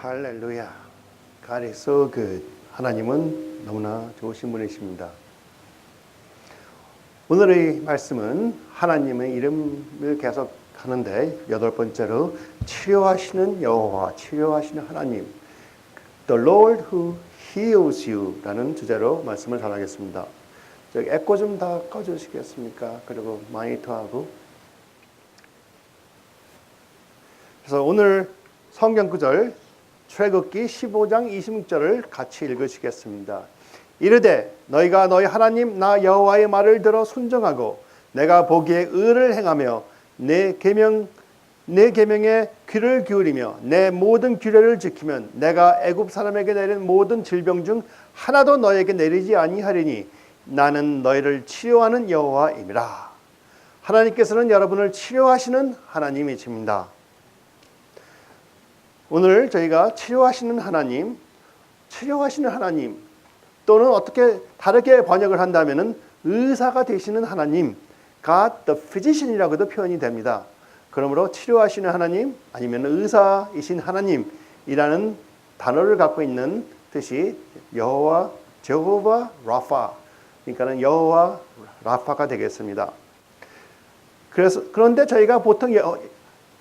할렐루야. God is so good. 하나님은 너무나 좋으신 분이십니다. 오늘의 말씀은 하나님의 이름을 계속 하는데 8번째로 치료하시는 여호와, 치료하시는 하나님, The Lord who heals you 라는 주제로 말씀을 전하겠습니다. 저기 에코 좀 다 꺼주시겠습니까? 그리고 마니터하고. 그래서 오늘 성경 구절 출애굽기 15장 26절을 같이 읽으시겠습니다. 이르되 너희가 너희 하나님 나 여호와의 말을 들어 순종하고 내가 보기에 의를 행하며 내 계명에 귀를 기울이며 내 모든 규례를 지키면 내가 애굽 사람에게 내린 모든 질병 중 하나도 너에게 내리지 아니하리니 나는 너희를 치료하는 여호와임이라. 하나님께서는 여러분을 치료하시는 하나님이십니다. 오늘 저희가 치료하시는 하나님 또는 어떻게 다르게 번역을 한다면은 의사가 되시는 하나님, God the physician이라고도 표현이 됩니다. 그러므로 치료하시는 하나님 아니면 의사이신 하나님이라는 단어를 갖고 있는 뜻이 여호와 제호바 라파, 그러니까는 여호와 라파가 되겠습니다. 그런데 저희가 보통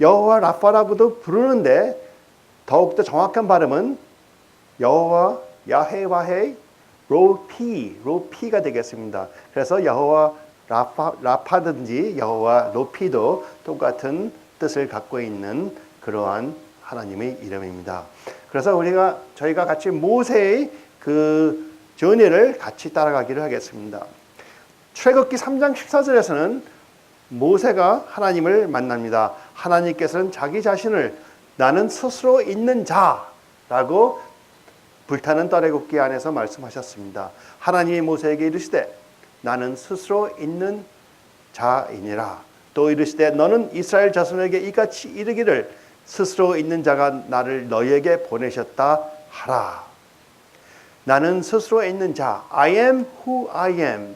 여호와 라파라고도 부르는데 더욱더 정확한 발음은 여호와 야헤와헤 로피가 되겠습니다. 그래서 여호와 라파든지 여호와 로피도 똑같은 뜻을 갖고 있는 그러한 하나님의 이름입니다. 그래서 저희가 같이 모세의 그 전례를 같이 따라가기를 하겠습니다. 출애굽기 3장 14절에서는 모세가 하나님을 만납니다. 하나님께서는 자기 자신을 나는 스스로 있는 자라고 불타는 떨애굽기 안에서 말씀하셨습니다. 하나님이 모세에게 이르시되 나는 스스로 있는 자이니라. 또 이르시되 너는 이스라엘 자손에게 이같이 이르기를 스스로 있는 자가 나를 너희에게 보내셨다 하라. 나는 스스로 있는 자, I am who I am.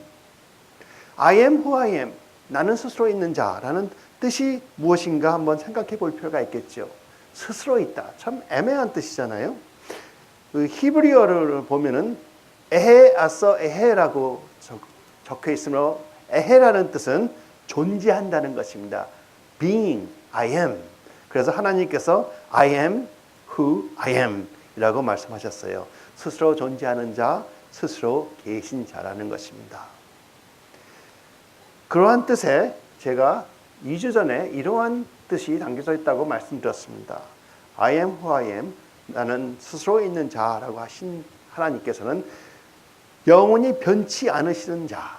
I am who I am. 나는 스스로 있는 자라는 뜻이 무엇인가 한번 생각해 볼 필요가 있겠죠. 스스로 있다. 참 애매한 뜻이잖아요. 그 히브리어를 보면은 에헤 아서 에헤라고 적혀 있으므로 에헤라는 뜻은 존재한다는 것입니다. Being, I am. 그래서 하나님께서 I am who I am 이라고 말씀하셨어요. 스스로 존재하는 자, 스스로 계신 자라는 것입니다. 그러한 뜻에 제가 2주 전에 이러한 뜻이 담겨져 있다고 말씀드렸습니다. I am who I am. 나는 스스로 있는 자라고 하신 하나님께서는 영원히 변치 않으시는 자,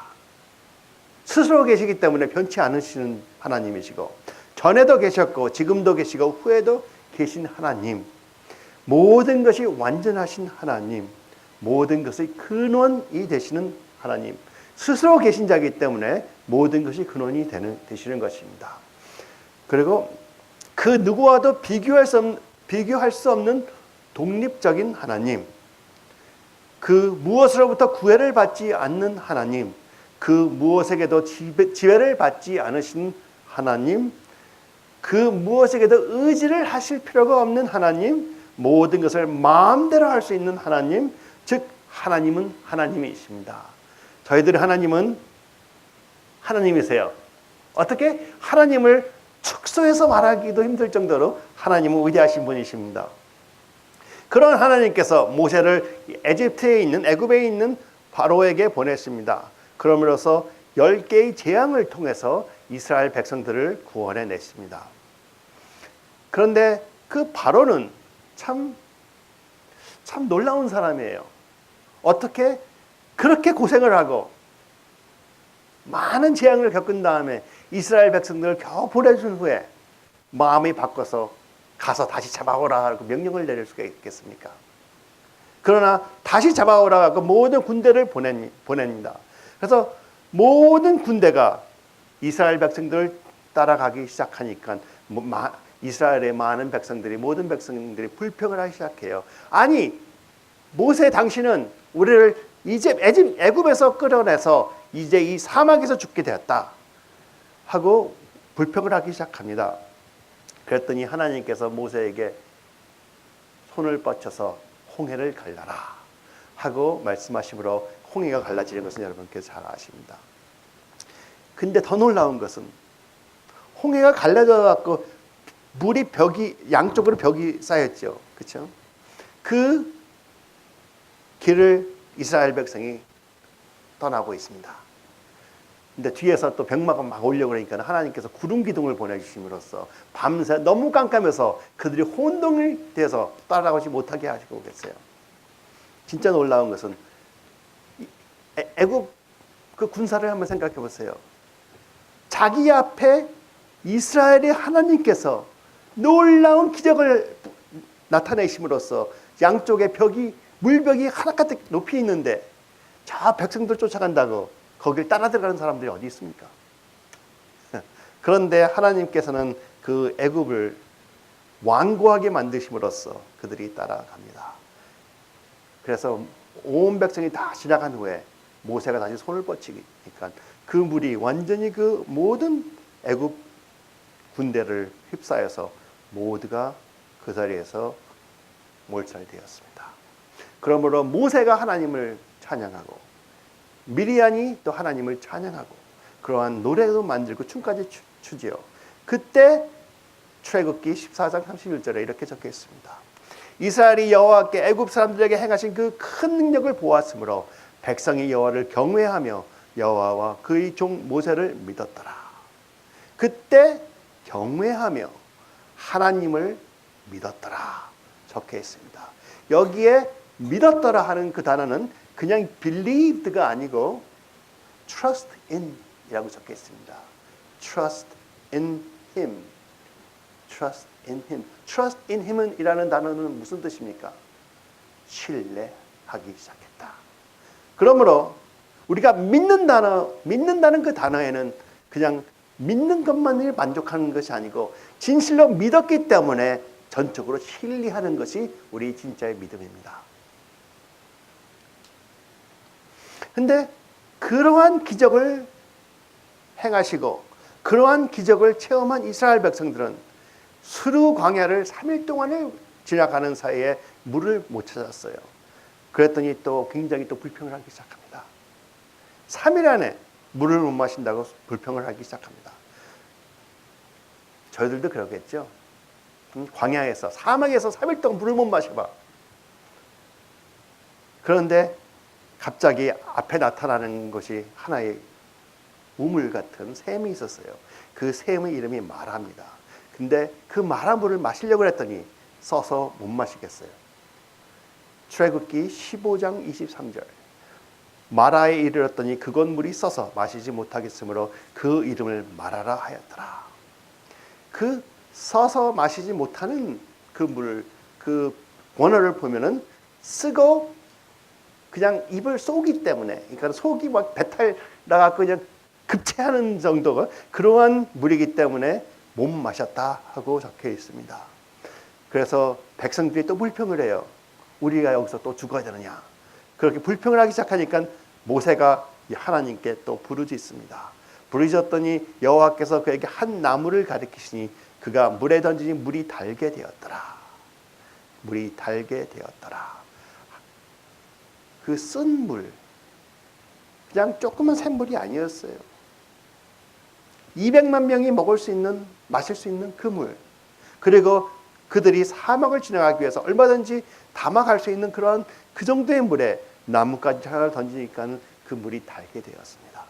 스스로 계시기 때문에 변치 않으시는 하나님이시고 전에도 계셨고 지금도 계시고 후에도 계신 하나님, 모든 것이 완전하신 하나님, 모든 것의 근원이 되시는 하나님, 스스로 계신 자이기 때문에 모든 것이 근원이 되시는 것입니다. 그리고 그 누구와도 비교할 수 없는 독립적인 하나님, 그 무엇으로부터 구애를 받지 않는 하나님, 그 무엇에게도 지배를 받지 않으신 하나님, 그 무엇에게도 의지를 하실 필요가 없는 하나님, 모든 것을 마음대로 할 수 있는 하나님, 즉 하나님은 하나님이십니다. 저희들의 하나님은 하나님이세요. 어떻게? 하나님을 축소해서 말하기도 힘들 정도로 하나님은 위대하신 분이십니다. 그런 하나님께서 모세를 애굽에 있는 바로에게 보냈습니다. 그러므로서 10개의 재앙을 통해서 이스라엘 백성들을 구원해 냈습니다. 그런데 그 바로는 참 놀라운 사람이에요. 어떻게 그렇게 고생을 하고 많은 재앙을 겪은 다음에 이스라엘 백성들을 겨우 보내준 후에 마음이 바꿔서 가서 다시 잡아오라 하고 명령을 내릴 수가 있겠습니까? 그러나 다시 잡아오라 하고 모든 군대를 보냅니다. 그래서 모든 군대가 이스라엘 백성들을 따라가기 시작하니까 이스라엘의 모든 백성들이 불평을 하기 시작해요. 아니 모세 당신은 우리를 애굽에서 끌어내서 이제 이 사막에서 죽게 되었다 하고 불평을 하기 시작합니다. 그랬더니 하나님께서 모세에게 손을 뻗쳐서 홍해를 갈라라 하고 말씀하시므로 홍해가 갈라지는 것은 여러분께서 잘 아십니다. 근데 더 놀라운 것은 홍해가 갈라져 갖고 물이 벽이 양쪽으로 벽이 쌓였죠. 그렇죠? 그 길을 이스라엘 백성이 떠나고 있습니다. 근데 뒤에서 또 병마가 막 오려고 그러니까 하나님께서 구름 기둥을 보내주심으로써 밤새 너무 깜깜해서 그들이 혼동이 돼서 따라가지 못하게 하시고 계세요. 진짜 놀라운 것은 애굽 그 군사를 한번 생각해 보세요. 자기 앞에 이스라엘의 하나님께서 놀라운 기적을 나타내심으로써 양쪽의 벽이 물벽이 하나가득 높이 있는데 저 백성들 쫓아간다고 거길 따라 들어가는 사람들이 어디 있습니까? 그런데 하나님께서는 그 애굽을 완고하게 만드심으로써 그들이 따라갑니다. 그래서 온 백성이 다 지나간 후에 모세가 다시 손을 뻗치니까 그 물이 완전히 그 모든 애굽 군대를 휩싸여서 모두가 그 자리에서 몰살되었습니다. 그러므로 모세가 하나님을 찬양하고 미리안이 또 하나님을 찬양하고 그러한 노래도 만들고 춤까지 추지요. 그때 출애굽기 14장 31절에 이렇게 적혀 있습니다. 이스라엘이 여호와께 애굽 사람들에게 행하신 그 큰 능력을 보았으므로 백성이 여호와를 경외하며 여호와와 그의 종 모세를 믿었더라. 그때 경외하며 하나님을 믿었더라 적혀 있습니다. 여기에 믿었더라 하는 그 단어는 그냥 believed가 아니고 trust in 이라고 적혀 있습니다. trust in him. trust in him. trust in him 이라는 단어는 무슨 뜻입니까? 신뢰하기 시작했다. 그러므로 우리가 믿는다는 그 단어에는 그냥 믿는 것만을 만족하는 것이 아니고 진실로 믿었기 때문에 전적으로 신뢰하는 것이 우리 진짜의 믿음입니다. 근데 그러한 기적을 행하시고 그러한 기적을 체험한 이스라엘 백성들은 수르 광야를 3일 동안을 지나가는 사이에 물을 못 찾았어요. 그랬더니 또 굉장히 또 불평을 하기 시작합니다. 3일 안에 물을 못 마신다고 불평을 하기 시작합니다. 저희들도 그러겠죠. 광야에서 사막에서 3일 동안 물을 못 마셔봐. 그런데 갑자기 앞에 나타나는 것이 하나의 우물 같은 샘이 있었어요. 그 샘의 이름이 마라입니다. 근데 그 마라 물을 마시려고 했더니 써서 못 마시겠어요. 출애굽기 15장 23절. 마라에 이르렀더니 그곳 물이 써서 마시지 못하겠으므로 그 이름을 마라라 하였더라. 그 써서 마시지 못하는 그 물, 그 원어를 보면은 쓰고 그냥 입을 쏘기 때문에, 그러니까 속이 막 배탈 나갖고 그냥 급체하는 정도가 그러한 물이기 때문에 못 마셨다 하고 적혀 있습니다. 그래서 백성들이 또 불평을 해요. 우리가 여기서 또 죽어야 되느냐. 그렇게 불평을 하기 시작하니까 모세가 하나님께 또 부르짖습니다. 부르짖었더니 여호와께서 그에게 한 나무를 가리키시니 그가 물에 던지니 물이 달게 되었더라. 물이 달게 되었더라. 그 쓴 물, 그냥 조그만 샘물이 아니었어요. 200만 명이 먹을 수 있는, 마실 수 있는 그 물. 그리고 그들이 사막을 지나가기 위해서 얼마든지 담아갈 수 있는 그런 그 정도의 물에 나뭇가지 하나를 던지니까 그 물이 달게 되었습니다.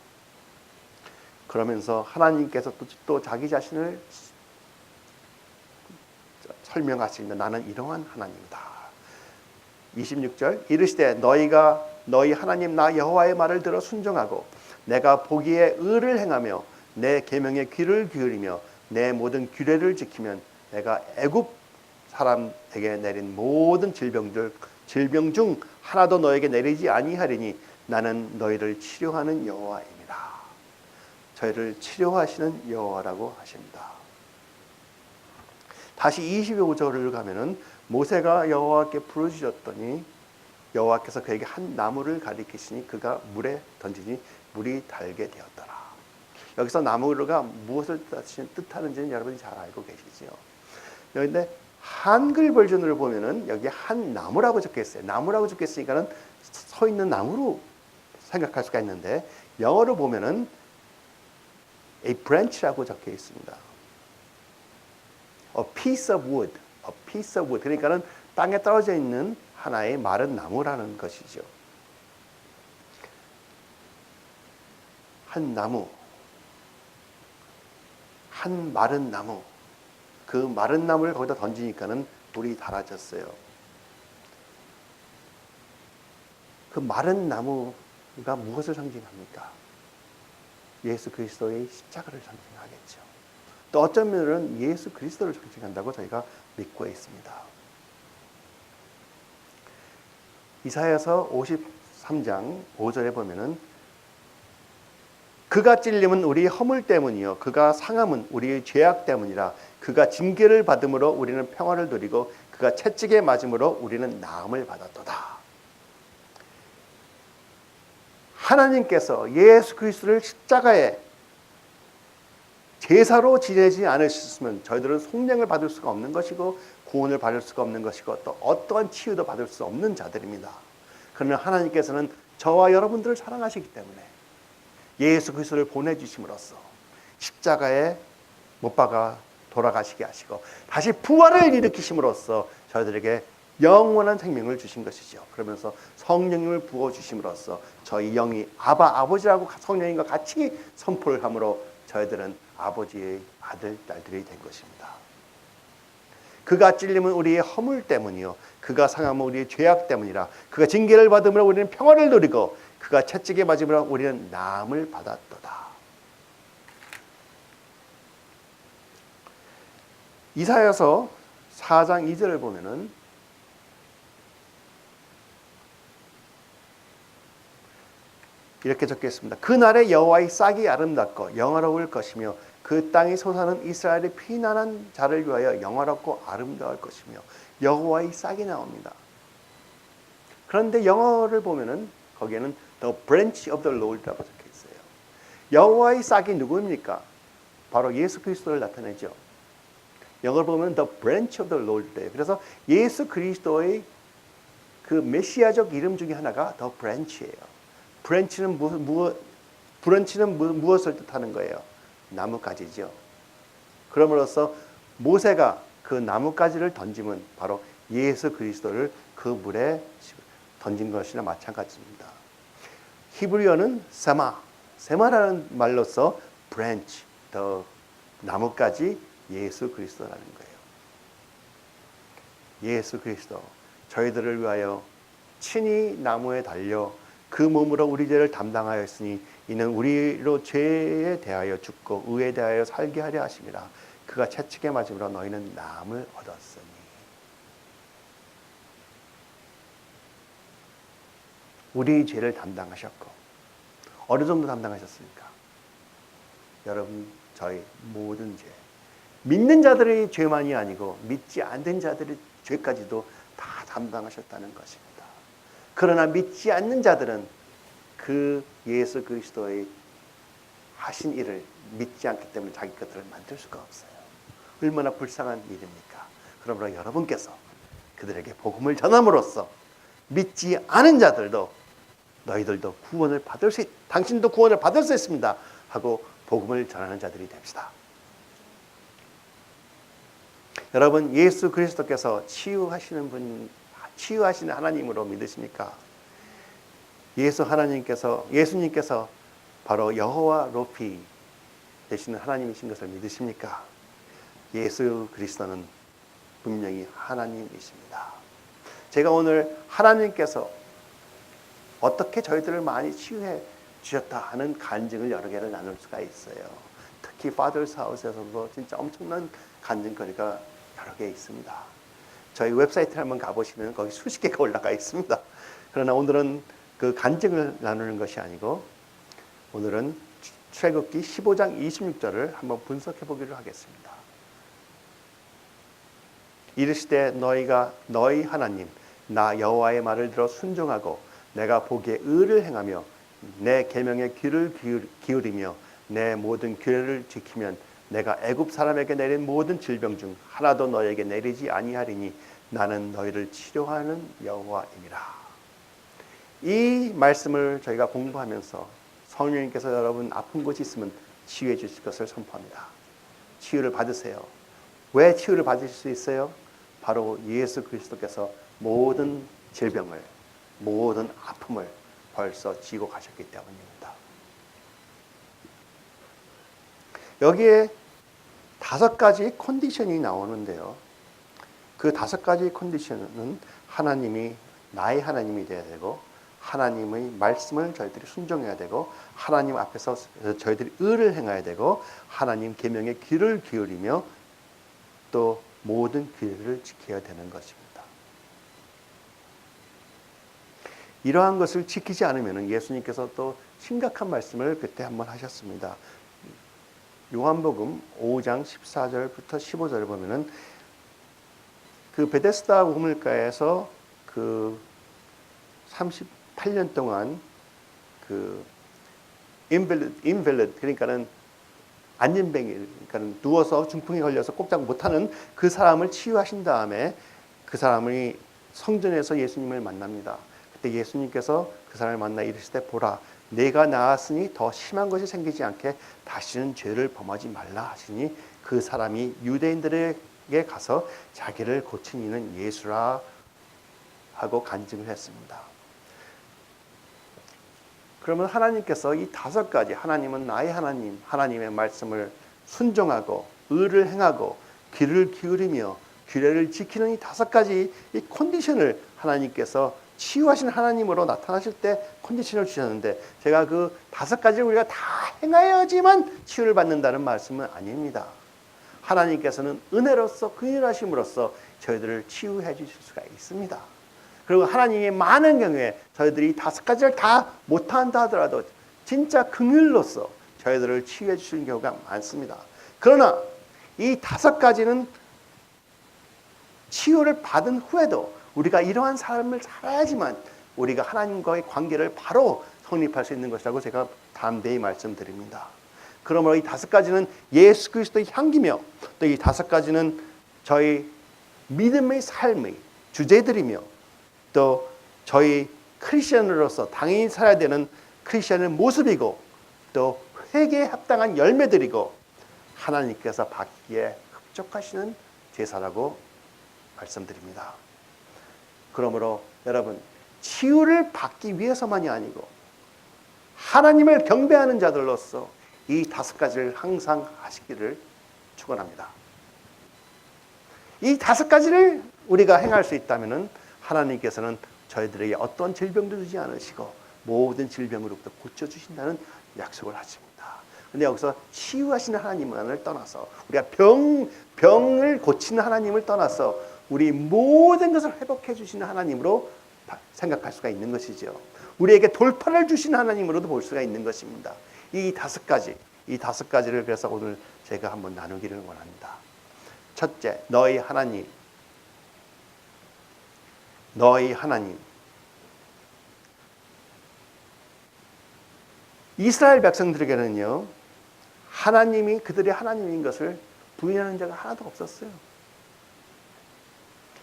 그러면서 하나님께서 또 자기 자신을 설명하십니다. 나는 이러한 하나님이다. 26절 이르시되 너희 하나님 나 여호와의 말을 들어 순종하고 내가 보기에 의를 행하며 내 계명에 귀를 기울이며 내 모든 규례를 지키면 내가 애굽 사람에게 내린 모든 질병 중 하나도 너에게 내리지 아니하리니 나는 너희를 치료하는 여호와입니다. 저희를 치료하시는 여호와라고 하십니다. 다시 25절을 가면은 모세가 여호와께 부르짖었더니 여호와께서 그에게 한 나무를 가리키시니 그가 물에 던지니 물이 달게 되었더라. 여기서 나무가 무엇을 뜻하는지는 여러분이 잘 알고 계시죠. 그런데 한글 버전으로 보면은 여기 한 나무라고 적혀 있어요. 나무라고 적혀 있으니까는 서 있는 나무로 생각할 수가 있는데 영어로 보면은 a branch라고 적혀 있습니다. a piece of wood, a piece of wood. 그러니까는 땅에 떨어져 있는 하나의 마른 나무라는 것이죠. 한 나무, 한 마른 나무. 그 마른 나무를 거기다 던지니까는 불이 달아졌어요. 그 마른 나무가 무엇을 상징합니까? 예수 그리스도의 십자가를 상징하겠죠. 또 어떤 면은 예수 그리스도를 상징한다고 저희가 믿고 있습니다. 이사야서 53장 5절에 보면은 그가 찔림은 우리의 허물 때문이요 그가 상함은 우리의 죄악 때문이라 그가 징계를 받음으로 우리는 평화를 누리고 그가 채찍에 맞음으로 우리는 나음을 받았도다. 하나님께서 예수 그리스도를 십자가에 제사로 지내지 않으셨으면 저희들은 속량을 받을 수가 없는 것이고 구원을 받을 수가 없는 것이고 또 어떠한 치유도 받을 수 없는 자들입니다. 그러나 하나님께서는 저와 여러분들을 사랑하시기 때문에 예수 그리스도를 보내주심으로써 십자가에 못 박아 돌아가시게 하시고 다시 부활을 일으키심으로써 저희들에게 영원한 생명을 주신 것이죠. 그러면서 성령님을 부어주심으로써 저희 영이 아버지라고 성령님과 같이 선포를 함으로 저희들은 아버지의 아들, 딸들이 된 것입니다. 그가 찔림은 우리의 허물 때문이요 그가 상함은 우리의 죄악 때문이라 그가 징계를 받음으로 우리는 평화를 누리고 그가 채찍에 맞음으로 우리는 나음을 받았도다. 이사야서 4장 2절을 보면은 이렇게 적혀 있습니다. 그날에 여호와의 싹이 아름답고 영화로울 것이며 그 땅이 솟아는 이스라엘의 피난한 자를 위하여 영화롭고 아름다울 것이며 여호와의 싹이 나옵니다. 그런데 영어를 보면은 거기에는 The branch of the Lord라고 적혀 있어요. 여호와의 싹이 누구입니까? 바로 예수 그리스도를 나타내죠. 영어를 보면 The branch of the Lord예요. 그래서 예수 그리스도의 그 메시아적 이름 중에 하나가 The branch예요. 브랜치는 무엇을 뜻하는 거예요? 나뭇가지죠. 그럼으로써 모세가 그 나뭇가지를 던지면 바로 예수 그리스도를 그 물에 던진 것이나 마찬가지입니다. 히브리어는 세마라는 말로서 branch, 더 나뭇가지 예수 그리스도라는 거예요. 예수 그리스도 저희들을 위하여 친히 나무에 달려 그 몸으로 우리 죄를 담당하였으니 이는 우리로 죄에 대하여 죽고 의에 대하여 살게 하려 하심이라. 그가 채찍에 맞음으로 너희는 나음을 얻었으니. 우리의 죄를 담당하셨고 어느 정도 담당하셨습니까? 여러분 저희 모든 죄, 믿는 자들의 죄만이 아니고 믿지 않는 자들의 죄까지도 다 담당하셨다는 것입니다. 그러나 믿지 않는 자들은 그 예수 그리스도의 하신 일을 믿지 않기 때문에 자기 것들을 만들 수가 없어요. 얼마나 불쌍한 일입니까? 그러므로 여러분께서 그들에게 복음을 전함으로써 믿지 않은 자들도 너희들도 구원을 받을 수 당신도 구원을 받을 수 있습니다 하고 복음을 전하는 자들이 됩시다. 여러분 예수 그리스도께서 치유하시는 하나님으로 믿으십니까? 예수님께서 바로 여호와 로피 되시는 하나님이신 것을 믿으십니까? 예수 그리스도는 분명히 하나님이십니다. 제가 오늘 하나님께서 어떻게 저희들을 많이 치유해 주셨다 하는 간증을 여러 개를 나눌 수가 있어요. 특히 Father's House에서도 진짜 엄청난 간증거리가 여러 개 있습니다. 저희 웹사이트에 한번 가보시면 거기 수십 개가 올라가 있습니다. 그러나 오늘은 그 간증을 나누는 것이 아니고 오늘은 출애굽기 15장 26절을 한번 분석해 보기로 하겠습니다. 이르시되 너희가 너희 하나님 나 여호와의 말을 들어 순종하고 내가 보기에 의를 행하며 내 계명에 귀를 기울이며 내 모든 규례를 지키면 내가 애굽 사람에게 내린 모든 질병 중 하나도 너에게 내리지 아니하리니 나는 너희를 치료하는 여호와이니라. 이 말씀을 저희가 공부하면서 성령님께서 여러분 아픈 곳이 있으면 치유해 주실 것을 선포합니다. 치유를 받으세요. 왜 치유를 받으실 수 있어요? 바로 예수 그리스도께서 모든 질병을, 모든 아픔을 벌써 지고 가셨기 때문입니다. 여기에 5가지 컨디션이 나오는데요. 그 5가지 컨디션은 하나님이 나의 하나님이 되어야 되고, 하나님의 말씀을 저희들이 순종해야 되고, 하나님 앞에서 저희들이 의를 행해야 되고, 하나님 계명에 귀를 기울이며 또 모든 규례를 지켜야 되는 것입니다. 이러한 것을 지키지 않으면 예수님께서 또 심각한 말씀을 그때 한번 하셨습니다. 요한복음 5장 14절부터 15절을 보면은 그 베데스다 우물가에서 그 38년 동안 그 인벨리드 그러니까는 안진뱅이 그러니까는 누워서 중풍에 걸려서 꼼짝 못하는 그 사람을 치유하신 다음에 그 사람이 성전에서 예수님을 만납니다. 그때 예수님께서 그 사람을 만나 이르실 때 보라 내가 나았으니 더 심한 것이 생기지 않게 다시는 죄를 범하지 말라 하시니 그 사람이 유대인들에게 가서 자기를 고친 이는 예수라 하고 간증을 했습니다. 그러면 하나님께서 이 5가지 하나님은 나의 하나님, 하나님의 말씀을 순종하고 의를 행하고 귀를 기울이며 규례를 지키는 이 5가지 이 컨디션을 하나님께서 치유하신 하나님으로 나타나실 때 컨디션을 주셨는데 제가 그 5가지를 우리가 다 행하여야지만 치유를 받는다는 말씀은 아닙니다. 하나님께서는 은혜로서 긍휼하심으로써 저희들을 치유해 주실 수가 있습니다. 그리고 하나님이 많은 경우에 저희들이 5가지를 다 못한다 하더라도 진짜 긍휼로서 저희들을 치유해 주시는 경우가 많습니다. 그러나 이 5가지는 치유를 받은 후에도 우리가 이러한 삶을 살아야지만 우리가 하나님과의 관계를 바로 성립할 수 있는 것이라고 제가 담대히 말씀드립니다. 그러므로 이 5가지는 예수 그리스도의 향기며 또 이 5가지는 저희 믿음의 삶의 주제들이며 또 저희 크리스천으로서 당연히 살아야 되는 크리스천의 모습이고 또 회개에 합당한 열매들이고 하나님께서 받기에 흡족하시는 제사라고 말씀드립니다. 그러므로 여러분 치유를 받기 위해서만이 아니고 하나님을 경배하는 자들로서 이 5가지를 항상 하시기를 축원합니다. 이 5가지를 우리가 행할 수 있다면 하나님께서는 저희들에게 어떤 질병도 주지 않으시고 모든 질병으로부터 고쳐주신다는 약속을 하십니다. 그런데 여기서 치유하시는 하나님을 떠나서 우리가 병을 고치는 하나님을 떠나서 우리 모든 것을 회복해 주시는 하나님으로 생각할 수가 있는 것이죠. 우리에게 돌파를 주시는 하나님으로도 볼 수가 있는 것입니다. 이 5가지를 그래서 오늘 제가 한번 나누기를 원합니다. 첫째, 너희 하나님. 이스라엘 백성들에게는요, 하나님이 그들의 하나님인 것을 부인하는 자가 하나도 없었어요.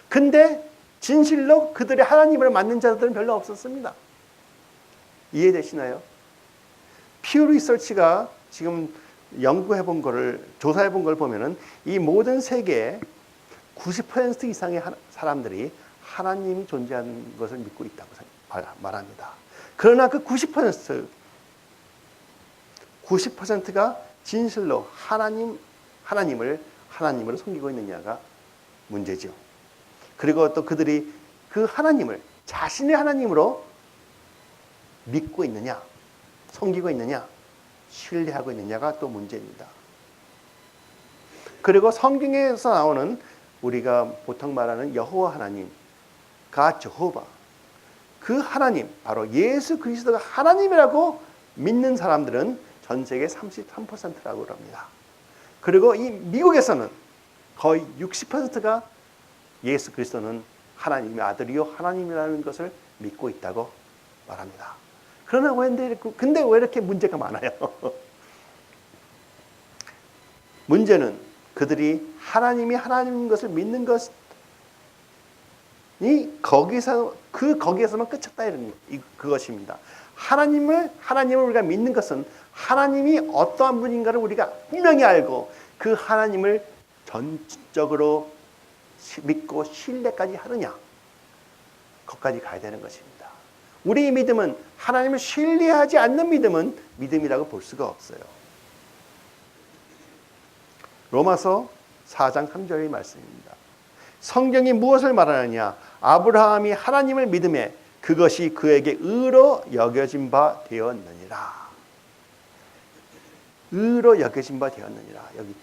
근데 진실로 그들의 하나님을 맞는 자들은 별로 없었습니다. 이해되시나요? 퓨 리서치가 지금 연구해본 거를, 조사해본 걸 보면은 이 모든 세계의 90% 이상의 사람들이 하나님이 존재하는 것을 믿고 있다고 말합니다. 그러나 그 90%가 진실로 하나님으로 섬기고 있느냐가 문제죠. 그리고 또 그들이 그 하나님을 자신의 하나님으로 믿고 있느냐, 섬기고 있느냐, 신뢰하고 있느냐가 또 문제입니다. 그리고 성경에서 나오는 우리가 보통 말하는 여호와 하나님, 가 저호바, 그 하나님, 바로 예수 그리스도가 하나님이라고 믿는 사람들은 전 세계 33%라고 합니다. 그리고 이 미국에서는 거의 60%가 예수 그리스도는 하나님의 아들이요 하나님이라는 것을 믿고 있다고 말합니다. 그러나 근데 왜 이렇게 문제가 많아요? 문제는 그들이 하나님이 하나님인 것을 믿는 것이 거기에서만 끝쳤다 그것입니다. 하나님을 우리가 믿는 것은 하나님이 어떠한 분인가를 우리가 분명히 알고 그 하나님을 전적으로 믿고 신뢰까지 하느냐, 거기까지 가야 되는 것입니다. 우리의 믿음은 하나님을 신뢰하지 않는 믿음은 믿음이라고 볼 수가 없어요. 로마서 4장 3절의 말씀입니다. 성경이 무엇을 말하느냐? 아브라함이 하나님을 믿음에 그것이 그에게 의로 여겨진 바 되었느니라. 의로 여겨진 바 되었느니라. 여기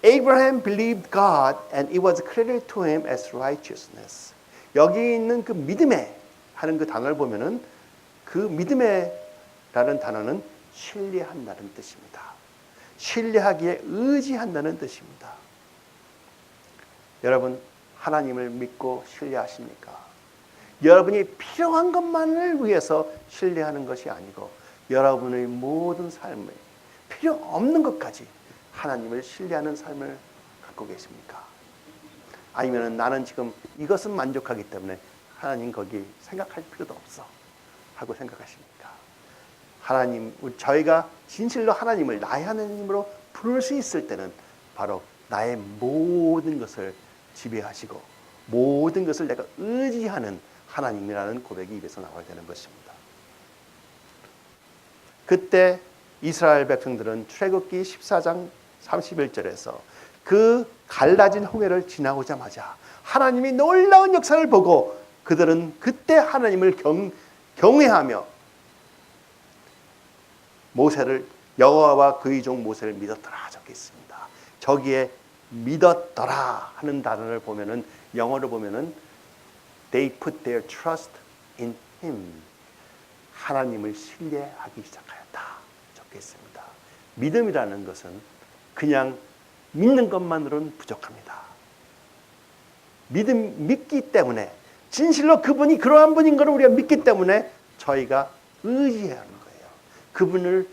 Abraham believed God and it was credited to him as righteousness. 여기 있는 그 믿음에 하는 그 단어를 보면은 그 믿음에라는 단어는 신뢰한다는 뜻입니다. 신뢰하기에 의지한다는 뜻입니다. 여러분, 하나님을 믿고 신뢰하십니까? 여러분이 필요한 것만을 위해서 신뢰하는 것이 아니고 여러분의 모든 삶에 필요 없는 것까지 하나님을 신뢰하는 삶을 갖고 계십니까? 아니면 나는 지금 이것은 만족하기 때문에 하나님 거기 생각할 필요도 없어 하고 생각하십니까? 하나님, 저희가 진실로 하나님을 나의 하나님으로 부를 수 있을 때는 바로 나의 모든 것을 지배하시고 모든 것을 내가 의지하는 하나님이라는 고백이 입에서 나와야 되는 것입니다. 그때 이스라엘 백성들은 출애굽기 14장 31절에서 그 갈라진 홍해를 지나오자마자 하나님이 놀라운 역사를 보고 그들은 그때 하나님을 경외하며 모세를, 여호와와 그의 종 모세를 믿었더라 적혀 있습니다. 저기에 믿었더라 하는 단어를 보면은, 영어로 보면은 they put their trust in him. 하나님을 신뢰하기 시작하였다 적혀 있습니다. 믿음이라는 것은 그냥 믿는 것만으로는 부족합니다. 믿기 때문에, 진실로 그분이 그러한 분인 것을 우리가 믿기 때문에 저희가 의지해야 하는 거예요. 그분을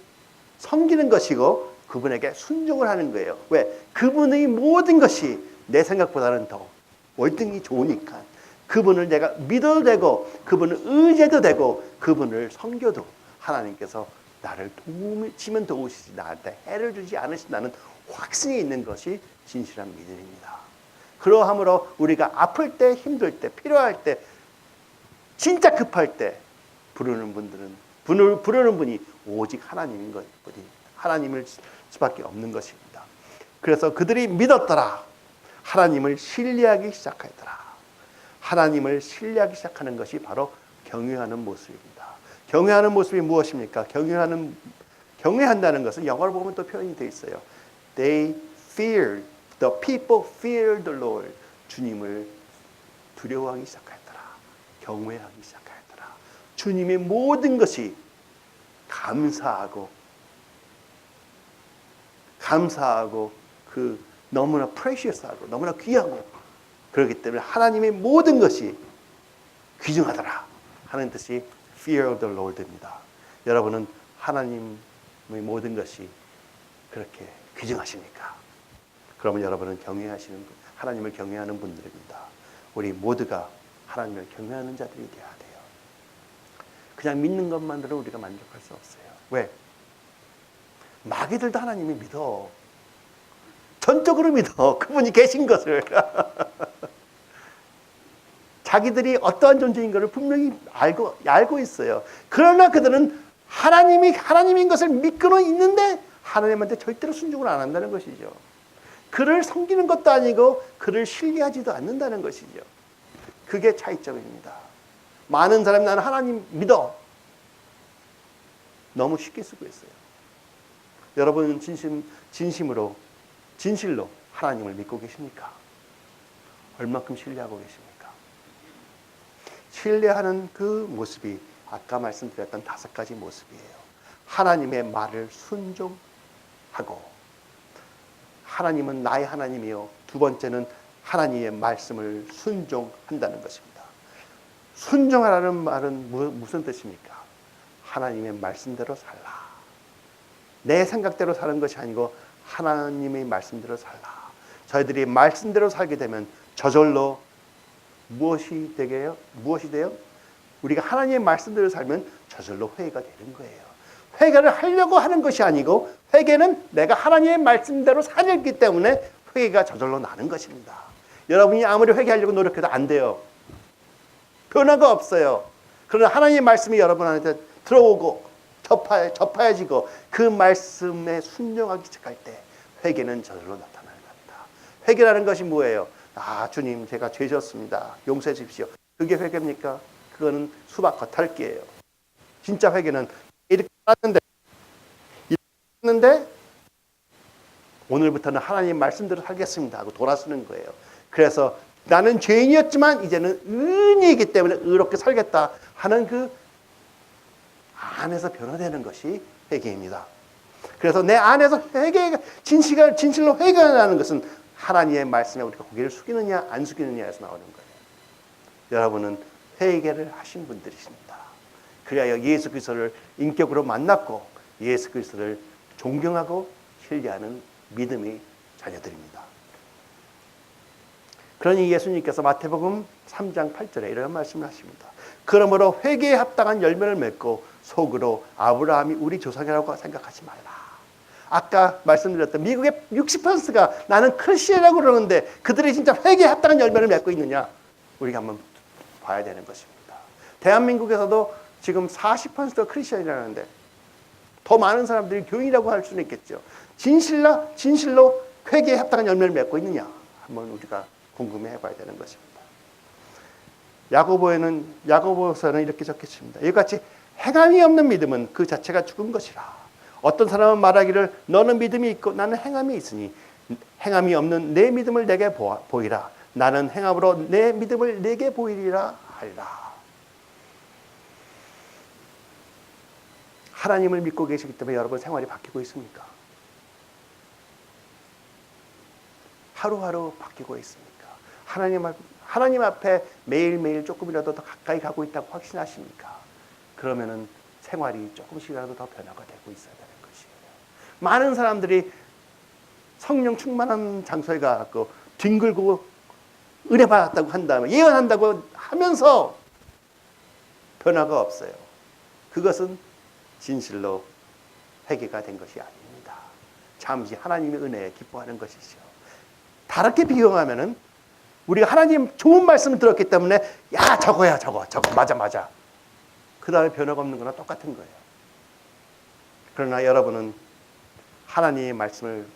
섬기는 것이고 그분에게 순종을 하는 거예요. 왜? 그분의 모든 것이 내 생각보다는 더 월등히 좋으니까 그분을 내가 믿어도 되고 그분을 의지해도 되고 그분을 섬겨도 하나님께서 나를 도우시면 도우시지 나한테 해를 주지 않으신다는 확신이 있는 것이 진실한 믿음입니다. 그러함으로 우리가 아플 때, 힘들 때, 필요할 때, 진짜 급할 때 부르는 분이 오직 하나님인 것뿐이, 하나님일 수밖에 없는 것입니다. 그래서 그들이 믿었더라. 하나님을 신뢰하기 시작하더라. 하나님을 신뢰하기 시작하는 것이 바로 경외하는 모습입니다. 경외하는 모습이 무엇입니까? 경외한다는 것은 영어로 보면 또 표현이 되어 있어요. The people feared the Lord. 주님을 두려워하기 시작하였더라. 경외하기 시작하였더라. 주님의 모든 것이 감사하고 그 너무나 precious하고 너무나 귀하고 그렇기 때문에 하나님의 모든 것이 귀중하더라 하는 뜻이 fear of the Lord입니다. 여러분은 하나님의 모든 것이 그렇게 귀중하십니까? 그러면 여러분은 하나님을 경외하는 분들입니다. 우리 모두가 하나님을 경외하는 자들이 되어야 돼요. 그냥 믿는 것만으로 우리가 만족할 수 없어요. 왜? 마귀들도 하나님을 믿어. 전적으로 믿어. 그분이 계신 것을. 자기들이 어떠한 존재인 것을 분명히 알고 있어요. 그러나 그들은 하나님인 것을 믿고는 있는데 하나님한테 절대로 순종을 안 한다는 것이죠. 그를 섬기는 것도 아니고 그를 신뢰하지도 않는다는 것이죠. 그게 차이점입니다. 많은 사람이 나는 하나님 믿어. 너무 쉽게 쓰고 있어요. 여러분은 진실로 하나님을 믿고 계십니까? 얼마큼 신뢰하고 계십니까? 신뢰하는 그 모습이 아까 말씀드렸던 5가지 모습이에요. 하나님의 말을 순종하고, 하나님은 나의 하나님이요. 2번째는 하나님의 말씀을 순종한다는 것입니다. 순종하라는 말은 무슨 뜻입니까? 하나님의 말씀대로 살라. 내 생각대로 사는 것이 아니고 하나님의 말씀대로 살라. 저희들이 말씀대로 살게 되면 저절로 무엇이 되게요? 무엇이 돼요? 우리가 하나님의 말씀대로 살면 저절로 회개가 되는 거예요. 회개를 하려고 하는 것이 아니고 회개는 내가 하나님의 말씀대로 살기 때문에 회개가 저절로 나는 것입니다. 여러분이 아무리 회개하려고 노력해도 안 돼요. 변화가 없어요. 그러나 하나님의 말씀이 여러분한테 들어오고 접하여지고 그 말씀에 순종하기 시작할 때 회개는 저절로 나타나는 겁니다. 회개라는 것이 뭐예요? 주님 제가 죄 졌습니다. 용서해 주십시오. 그게 회개입니까? 그거는 수박 겉핥기예요. 진짜 회개는 이렇게 살았는데 오늘부터는 하나님 말씀대로 살겠습니다 하고 돌아서는 거예요. 그래서 나는 죄인이었지만 이제는 의인이기 때문에 의롭게 살겠다 하는 그 안에서 변화되는 것이 회개입니다. 그래서 내 안에서 회개가 진실로 회개가 나는 것은 하나님의 말씀에 우리가 고개를 숙이느냐 안 숙이느냐에서 나오는 거예요. 여러분은 회개를 하신 분들이십니다. 그래야 예수 그리스도를 인격으로 만났고 예수 그리스도를 존경하고 신뢰하는 믿음의 자녀들입니다. 그러니 예수님께서 마태복음 3장 8절에 이런 말씀을 하십니다. 그러므로 회개에 합당한 열매를 맺고 속으로 아브라함이 우리 조상이라고 생각하지 말라. 아까 말씀드렸던 미국의 60%가 나는 크리스천이라고 그러는데 그들이 진짜 회개에 합당한 열매를 맺고 있느냐? 우리가 한번 봐야 되는 것입니다. 대한민국에서도 지금 40%가 크리스천이라는데 더 많은 사람들이 교인이라고 할 수는 있겠죠. 진실로 회개에 합당한 열매를 맺고 있느냐? 한번 우리가 궁금해 봐야 되는 것입니다. 야고보서는 이렇게 적혔습니다. 이같이 행함이 없는 믿음은 그 자체가 죽은 것이라. 어떤 사람은 말하기를 너는 믿음이 있고 나는 행함이 있으니 행함이 없는 내 믿음을 내게 보이라. 나는 행함으로 내 믿음을 내게 보이리라 하리라. 하나님을 믿고 계시기 때문에 여러분 생활이 바뀌고 있습니까? 하루하루 바뀌고 있습니까? 하나님 앞에 매일매일 조금이라도 더 가까이 가고 있다고 확신하십니까? 그러면은 생활이 조금씩이라도 더 변화가 되고 있어야 되는 것이에요. 많은 사람들이 성령 충만한 장소에 가서 뒹굴고 은혜 받았다고 한 다음에 예언한다고 하면서 변화가 없어요. 그것은 진실로 회개가 된 것이 아닙니다. 잠시 하나님의 은혜에 기뻐하는 것이죠. 다르게 비교하면은 우리가 하나님 좋은 말씀을 들었기 때문에 저거야 저거 맞아 그 다음에 변화가 없는 거나 똑같은 거예요. 그러나 여러분은 하나님의 말씀을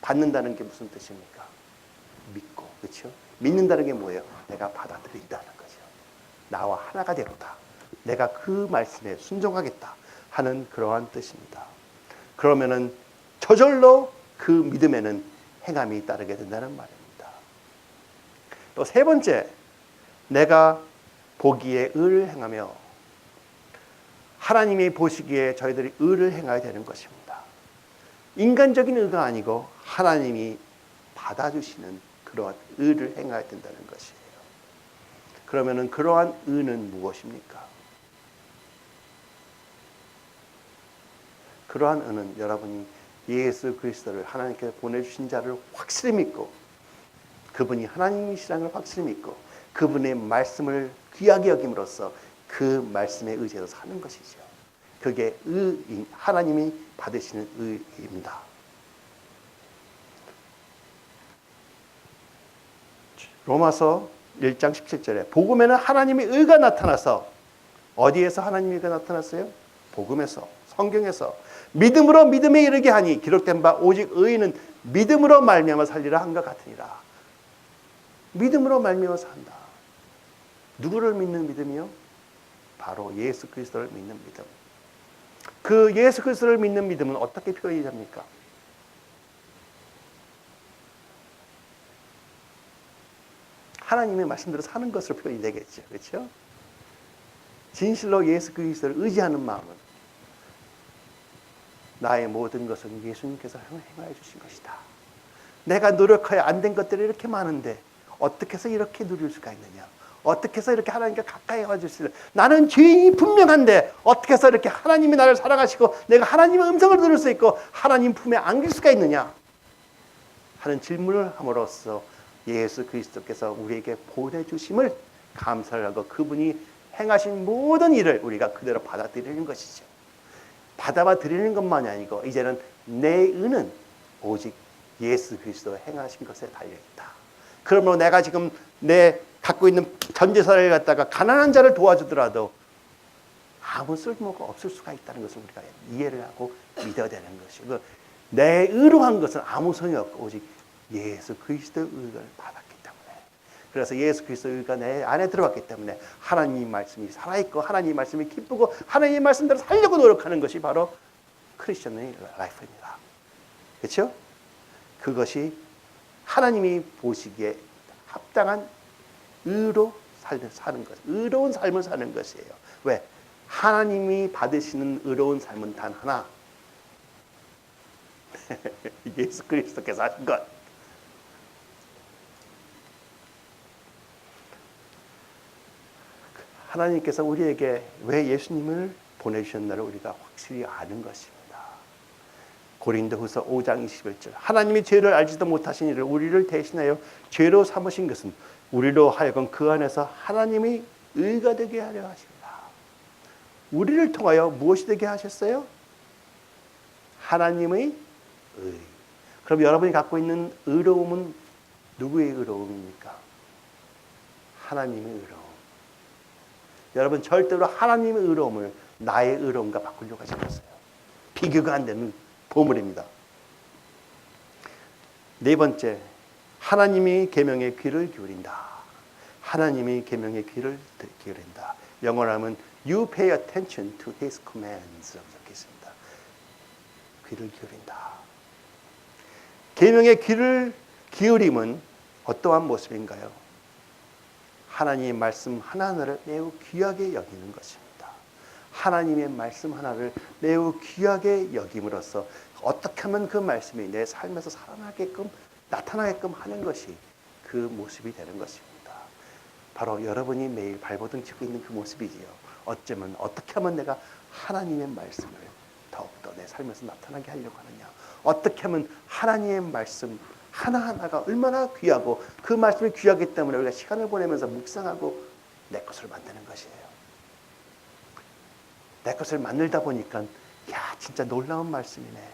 받는다는 게 무슨 뜻입니까? 믿고, 그렇죠? 믿는다는 게 뭐예요? 내가 받아들인다는 거죠. 나와 하나가 되로다. 내가 그 말씀에 순종하겠다 하는 그러한 뜻입니다. 그러면은 저절로 그 믿음에는 행함이 따르게 된다는 말입니다. 또 세 번째, 내가 보기에 의를 행하며 하나님이 보시기에 저희들이 의를 행해야 되는 것입니다. 인간적인 의가 아니고 하나님이 받아주시는 그러한 의를 행해야 된다는 것이에요. 그러면은 그러한 의는 무엇입니까? 그러한 의는 여러분이 예수 그리스도를 하나님께서 보내주신 자를 확실히 믿고 그분이 하나님이시라는 걸 확실히 믿고 그분의 말씀을 귀하게 여김으로써 그 말씀에 의지해서 사는 것이죠. 그게 하나님이 받으시는 의입니다. 로마서 1장 17절에 복음에는 하나님의 의가 나타나서 어디에서 하나님의 의가 나타났어요? 복음에서, 성경에서 믿음으로 믿음에 이르게 하니 기록된 바 오직 의인은 믿음으로 말미암아 살리라 한 것 같으니라. 믿음으로 말미암아 산다. 누구를 믿는 믿음이요? 바로 예수 그리스도를 믿는 믿음. 그 예수 그리스도를 믿는 믿음은 어떻게 표현이 됩니까? 하나님의 말씀대로 사는 것으로 표현이 되겠죠. 그렇죠? 진실로 예수 그리스도를 의지하는 마음은 나의 모든 것은 예수님께서 행하여 주신 것이다. 내가 노력하여 안 된 것들이 이렇게 많은데 어떻게 해서 이렇게 누릴 수가 있느냐? 어떻게 해서 이렇게 하나님께 가까이 가질 수 있어요? 나는 죄인이 분명한데 어떻게 해서 이렇게 하나님이 나를 사랑하시고 내가 하나님의 음성을 들을 수 있고 하나님 품에 안길 수가 있느냐 하는 질문을 함으로써 예수 그리스도께서 우리에게 보내주심을 감사를 하고 그분이 행하신 모든 일을 우리가 그대로 받아들이는 것이죠. 받아들이는 것만이 아니고 이제는 내 의는 오직 예수 그리스도 행하신 것에 달려있다. 그러므로 내가 지금 내 갖고 있는 전 재산을 갖다가 가난한 자를 도와주더라도 아무 쓸모가 없을 수가 있다는 것을 우리가 이해를 하고 믿어야 되는 것이고 내 의로 한 것은 아무 소용이 없고 오직 예수 그리스도의 의를 받았기 때문에 그래서 예수 그리스도의 의가 내 안에 들어왔기 때문에 하나님 말씀이 살아있고 하나님 말씀이 기쁘고 하나님 말씀대로 살려고 노력하는 것이 바로 크리스천의 라이프입니다. 그렇죠? 그것이 하나님이 보시기에 합당한 의로 사는 것, 의로운 삶을 사는 것이에요. 왜? 하나님이 받으시는 의로운 삶은 단 하나. 예수 그리스도께서 하신 것. 하나님께서 우리에게 왜 예수님을 보내주셨나를 우리가 확실히 아는 것입니다. 고린도후서 5장 21절 하나님이 죄를 알지도 못하신 이를 우리를 대신하여 죄로 삼으신 것은 우리로 하여금 그 안에서 하나님이 의가 되게 하려 하십니다. 우리를 통하여 무엇이 되게 하셨어요? 하나님의 의. 그럼 여러분이 갖고 있는 의로움은 누구의 의로움입니까? 하나님의 의로움. 여러분 절대로 하나님의 의로움을 나의 의로움과 바꾸려고 하지 마세요. 비교가 안 되는 보물입니다. 네 번째, 하나님이 계명의 귀를 기울인다. 하나님이 계명의 귀를 기울인다. 영어로 하면 You pay attention to His commands 라고 적혀 있습니다. 귀를 기울인다. 계명의 귀를 기울임은 어떠한 모습인가요? 하나님의 말씀 하나하나를 매우 귀하게 여기는 것입니다. 하나님의 말씀 하나를 매우 귀하게 여김으로써 어떻게 하면 그 말씀이 내 삶에서 살아나게끔 나타나게끔 하는 것이 그 모습이 되는 것입니다. 바로 여러분이 매일 발버둥 치고 있는 그 모습이지요. 어쩌면 어떻게 하면 내가 하나님의 말씀을 더욱더 내 삶에서 나타나게 하려고 하느냐. 어떻게 하면 하나님의 말씀 하나하나가 얼마나 귀하고 그 말씀이 귀하기 때문에 우리가 시간을 보내면서 묵상하고 내 것을 만드는 것이에요. 내 것을 만들다 보니까 야 진짜 놀라운 말씀이네.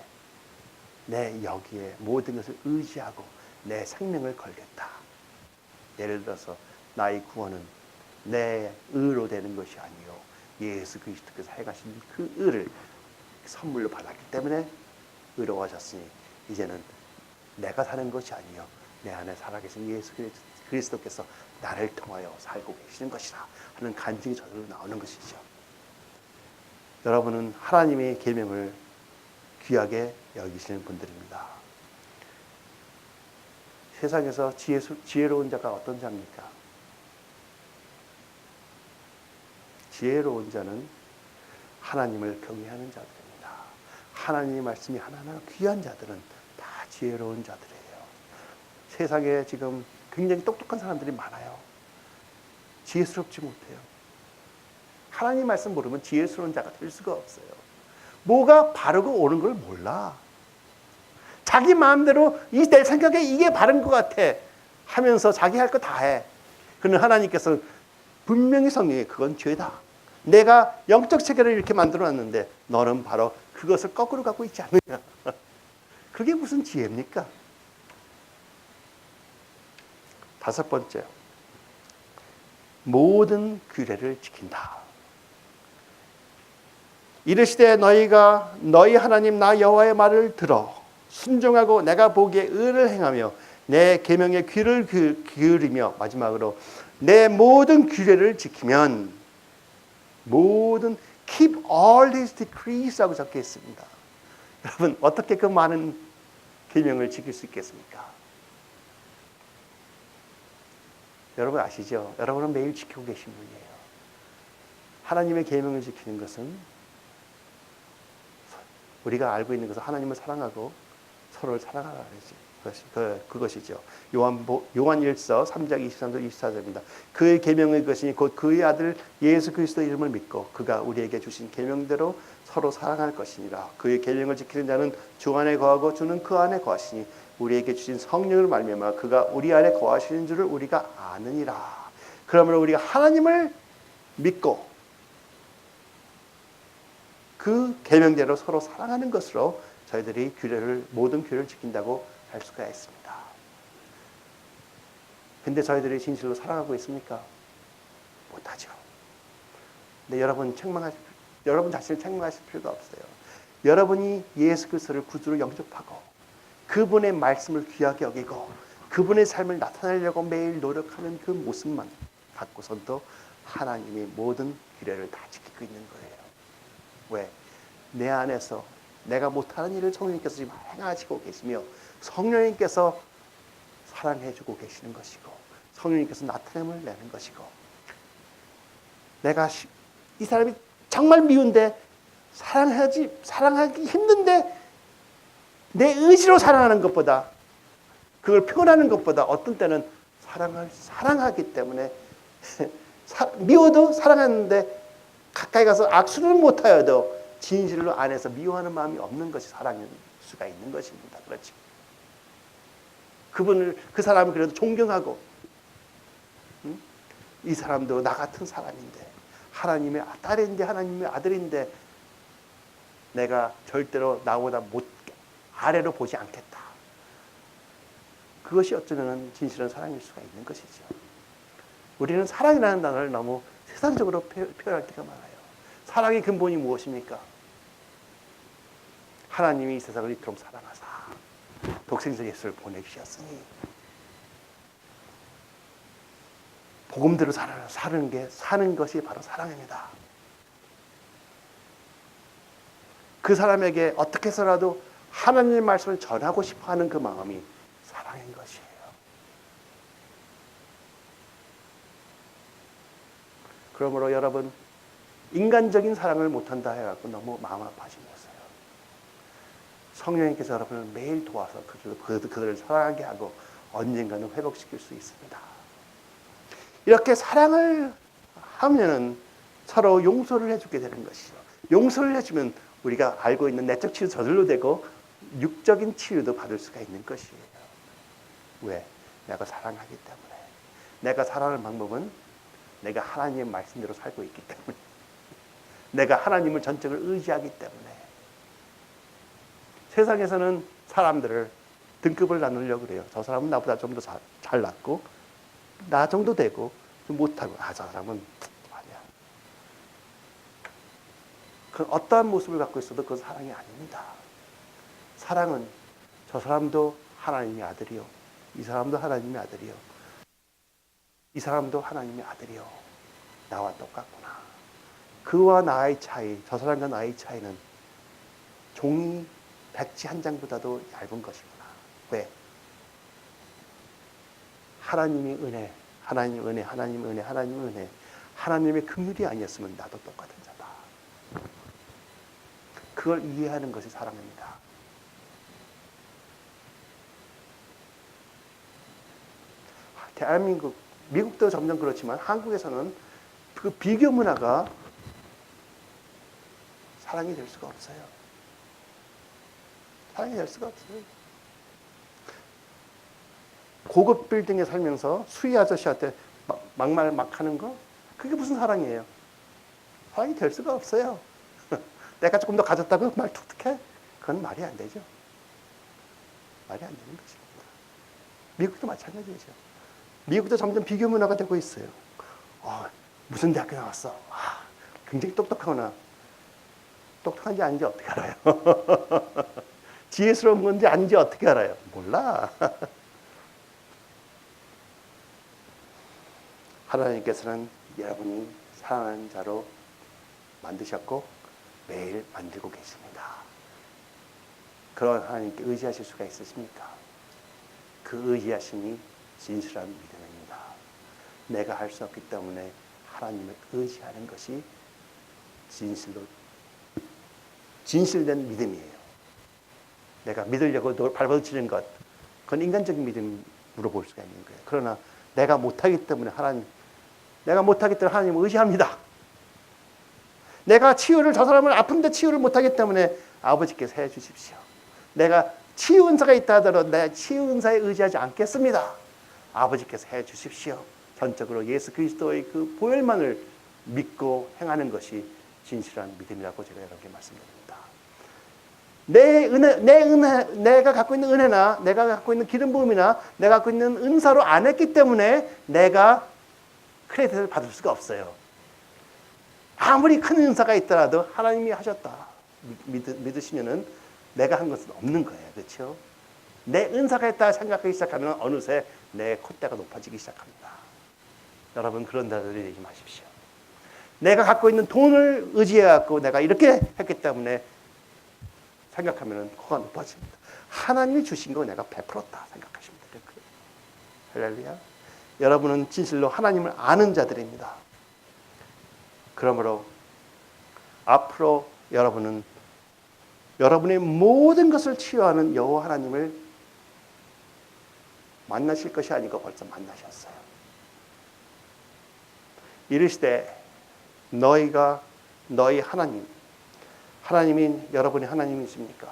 내 여기에 모든 것을 의지하고 내 생명을 걸겠다. 예를 들어서 나의 구원은 내 의로 되는 것이 아니요 예수 그리스도께서 행하신 그 의를 선물로 받았기 때문에 의로워졌으니 이제는 내가 사는 것이 아니요 내 안에 살아계신 예수 그리스도께서 나를 통하여 살고 계시는 것이라 하는 간증이 저절로 나오는 것이죠. 여러분은 하나님의 계명을 귀하게 여기시는 분들입니다. 세상에서 지혜로운 자가 어떤 자입니까? 지혜로운 자는 하나님을 경외하는 자들입니다. 하나님의 말씀이 하나하나 귀한 자들은 다 지혜로운 자들이에요. 세상에 지금 굉장히 똑똑한 사람들이 많아요. 지혜스럽지 못해요. 하나님 말씀 모르면 지혜스러운 자가 될 수가 없어요. 뭐가 바르고 옳은 걸 몰라. 자기 마음대로 내 생각에 이게 바른 것 같아 하면서 자기 할 거 다 해. 그러나 하나님께서 분명히 성경에 그건 죄다. 내가 영적 체계를 이렇게 만들어놨는데 너는 바로 그것을 거꾸로 갖고 있지 않느냐. 그게 무슨 지혜입니까? 다섯 번째, 모든 규례를 지킨다. 이르시되 너희가 너희 하나님 나 여호와의 말을 들어 순종하고 내가 보기에 의를 행하며 내 계명에 귀를 기울이며 마지막으로 내 모든 규례를 지키면 모든 keep all his decrees라고 적혀 있습니다. 여러분 어떻게 그 많은 계명을 지킬 수 있겠습니까? 여러분 아시죠? 여러분은 매일 지키고 계신 분이에요. 하나님의 계명을 지키는 것은 우리가 알고 있는 것은 하나님을 사랑하고 서로를 사랑하라 그러지. 그것이죠. 요한일서 3장 23절 24절입니다. 그의 계명의 것이니 곧 그의 아들 예수 그리스도 이름을 믿고 그가 우리에게 주신 계명대로 서로 사랑할 것이니라. 그의 계명을 지키는 자는 주 안에 거하고 주는 그 안에 거하시니 우리에게 주신 성령을 말미암아 그가 우리 안에 거하시는 줄을 우리가 아느니라. 그러므로 우리가 하나님을 믿고 그 계명대로 서로 사랑하는 것으로 저희들이 모든 규례를 지킨다고 할 수가 있습니다. 근데 저희들이 진실로 사랑하고 있습니까? 못하죠. 근데 여러분 자신을 책망하실 필요가 없어요. 여러분이 예수 그리스도를 구주로 영접하고 그분의 말씀을 귀하게 여기고 그분의 삶을 나타내려고 매일 노력하는 그 모습만 갖고선도 하나님이 모든 규례를 다 지키고 있는 거예요. 왜? 내 안에서 내가 못하는 일을 성령님께서 지금 행하시고 계시며 성령님께서 사랑해주고 계시는 것이고 성령님께서 나타냄을 내는 것이고 내가 이 사람이 정말 미운데 사랑하기 힘든데 내 의지로 사랑하는 것보다 그걸 표현하는 것보다 어떤 때는 사랑하기 때문에 미워도 사랑하는데 가까이 가서 악수는 못하여도 진실로 안에서 미워하는 마음이 없는 것이 사랑일 수가 있는 것입니다. 그렇지? 그 사람을 그래도 존경하고, 이 사람도 나 같은 사람인데, 하나님의 딸인데, 하나님의 아들인데, 내가 절대로 나보다 아래로 보지 않겠다. 그것이 어쩌면 진실한 사랑일 수가 있는 것이죠. 우리는 사랑이라는 단어를 너무 세상적으로 표현할 때가 많아요. 사랑의 근본이 무엇입니까? 하나님이 이 세상을 이토록 사랑하사 독생자 예수를 보내주셨으니 복음대로 사는 것이 바로 사랑입니다. 그 사람에게 어떻게 해서라도 하나님의 말씀을 전하고 싶어하는 그 마음이 사랑인 것이에요. 그러므로 여러분 인간적인 사랑을 못한다 해갖고 너무 마음 아파하지 마세요. 성령님께서 여러분을 매일 도와서 그들을 사랑하게 하고 언젠가는 회복시킬 수 있습니다. 이렇게 사랑을 하면은 서로 용서를 해주게 되는 것이죠. 용서를 해주면 우리가 알고 있는 내적 치유 저절로 되고 육적인 치유도 받을 수가 있는 것이에요. 왜? 내가 사랑하기 때문에. 내가 사랑하는 방법은 내가 하나님의 말씀대로 살고 있기 때문에. 내가 하나님을 전적으로 의지하기 때문에. 세상에서는 사람들을 등급을 나누려고 그래요. 저 사람은 나보다 좀 더 잘났고 나 정도 되고 좀 못하고 저 사람은 아니야. 그 어떠한 모습을 갖고 있어도 그건 사랑이 아닙니다. 사랑은 저 사람도 하나님의 아들이요. 이 사람도 하나님의 아들이요. 이 사람도 하나님의 아들이요. 나와 똑같구나. 그와 나의 차이, 저 사람과 나의 차이는 종이 백지 한 장보다도 얇은 것이구나. 왜? 하나님의 은혜, 하나님의 은혜, 하나님의 긍휼이 아니었으면 나도 똑같은 자다. 그걸 이해하는 것이 사랑입니다. 대한민국, 미국도 점점 그렇지만 한국에서는 그 비교 문화가 사랑이 될 수가 없어요. 사랑이 될 수가 없어요. 고급 빌딩에 살면서 수희 아저씨한테 막말 막 하는 거? 그게 무슨 사랑이에요? 사랑이 될 수가 없어요. 내가 조금 더 가졌다고 말 툭툭해? 그건 말이 안 되죠. 말이 안 되는 것입니다. 미국도 마찬가지죠. 미국도 점점 비교 문화가 되고 있어요. 무슨 대학교 나왔어? 굉장히 똑똑하구나. 똑똑한지 아닌지 어떻게 알아요? 지혜스러운 건지 아닌지 어떻게 알아요? 몰라. 하나님께서는 여러분이 사랑하는 자로 만드셨고 매일 만들고 계십니다. 그런 하나님께 의지하실 수가 있으십니까? 그 의지하심이 진실한 믿음입니다. 내가 할 수 없기 때문에 하나님을 의지하는 것이 진실된 믿음이에요. 내가 믿으려고 발버둥치는 것, 그건 인간적인 믿음으로 볼 수가 있는 거예요. 그러나 내가 못하기 때문에 하나님을 의지합니다. 내가 치유를, 저 사람을 아픈데 치유를 못하기 때문에 아버지께서 해주십시오. 내가 치유 은사가 있다 하더라도 내 치유 은사에 의지하지 않겠습니다. 아버지께서 해주십시오. 전적으로 예수 그리스도의 그 보혈만을 믿고 행하는 것이 진실한 믿음이라고 제가 여러분께 말씀드립니다. 내가 갖고 있는 은혜나 내가 갖고 있는 기름 부음이나 내가 갖고 있는 은사로 안 했기 때문에 내가 크레딧을 받을 수가 없어요. 아무리 큰 은사가 있더라도 하나님이 하셨다 믿으시면은 내가 한 것은 없는 거예요. 그렇죠? 내 은사가 있다 생각하기 시작하면 어느새 내 콧대가 높아지기 시작합니다. 여러분 그런 자들이 되지 마십시오. 내가 갖고 있는 돈을 의지해갖고 내가 이렇게 했기 때문에 생각하면 코가 높아집니다. 하나님이 주신 거 내가 베풀었다 생각하십니다. 할렐루야. 여러분은 진실로 하나님을 아는 자들입니다. 그러므로 앞으로 여러분은 여러분의 모든 것을 치유하는 여호와 하나님을 만나실 것이 아니고 벌써 만나셨어요. 이르시되 너희가 너희 하나님이 여러분의 하나님이십니까?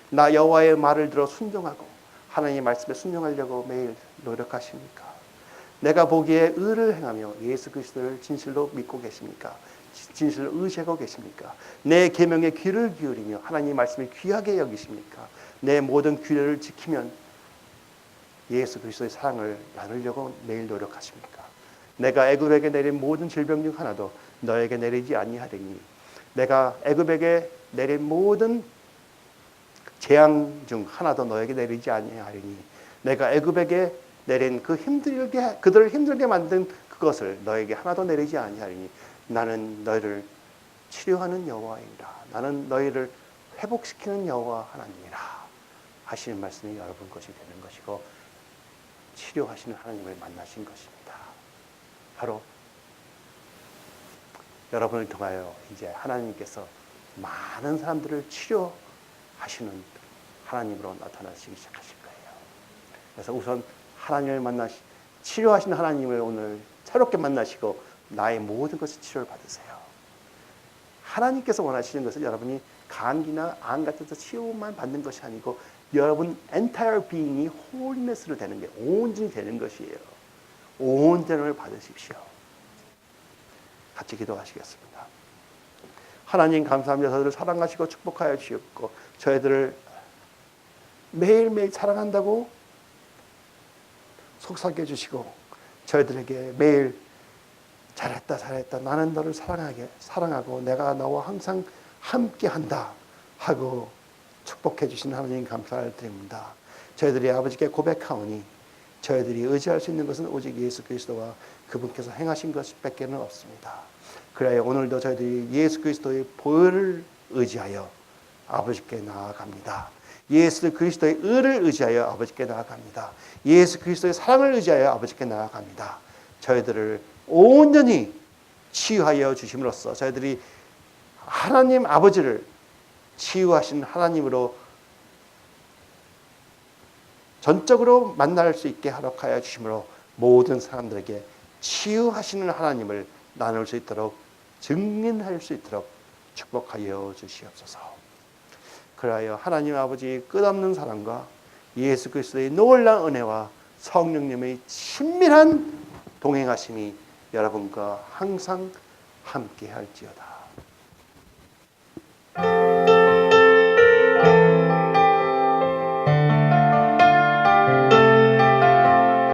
나 여호와의 말을 들어 순종하고 하나님의 말씀에 순종하려고 매일 노력하십니까? 내가 보기에 의를 행하며 예수 그리스도를 진실로 믿고 계십니까? 진실로 의지하고 계십니까? 내 계명에 귀를 기울이며 하나님의 말씀을 귀하게 여기십니까? 내 모든 규례를 지키면 예수 그리스도의 사랑을 나누려고 매일 노력하십니까? 내가 애굽에게 내린 모든 질병 중 하나도 너에게 내리지 아니하리니 내가 애굽에게 내린 모든 재앙 중 하나도 너에게 내리지 아니하리니 내가 애굽에게 내린 그들을 힘들게 만든 그것을 너에게 하나도 내리지 아니하리니 나는 너희를 치료하는 여호와이라. 나는 너희를 회복시키는 여호와 하나님이라 하시는 말씀이 여러분 것이 되는 것이고 치료하시는 하나님을 만나신 것입니다. 바로 여러분을 통하여 이제 하나님께서 많은 사람들을 치료하시는 하나님으로 나타나시기 시작하실 거예요. 그래서 우선 하나님을 치료하시는 하나님을 오늘 새롭게 만나시고 나의 모든 것을 치료를 받으세요. 하나님께서 원하시는 것은 여러분이 감기나 암 같은 데 치유만 받는 것이 아니고 여러분 entire being이 홀리네스로 되는 게 온전히 되는 것이에요. 온전을 받으십시오. 같이 기도하시겠습니다. 하나님 감사합니다. 저희들을 사랑하시고 축복하여 주시옵고 저희들을 매일매일 사랑한다고 속삭여 주시고 저희들에게 매일 잘했다 나는 너를 사랑하고 내가 너와 항상 함께한다 하고 축복해 주신 하나님 감사를 드립니다. 저희들이 아버지께 고백하오니 저희들이 의지할 수 있는 것은 오직 예수 그리스도와 그분께서 행하신 것밖에는 없습니다. 그래야 오늘도 저희들이 예수 그리스도의 보혈을 의지하여 아버지께 나아갑니다. 예수 그리스도의 의를 의지하여 아버지께 나아갑니다. 예수 그리스도의 사랑을 의지하여 아버지께 나아갑니다. 저희들을 온전히 치유하여 주심으로써 저희들이 하나님 아버지를 치유하신 하나님으로 전적으로 만날 수 있게 허락하여 주심으로 모든 사람들에게 치유하시는 하나님을 나눌 수 있도록 증인할 수 있도록 축복하여 주시옵소서. 그리하여 하나님 아버지의 끝없는 사랑과 예수 그리스도의 놀라운 은혜와 성령님의 친밀한 동행하심이 여러분과 항상 함께 할지어다.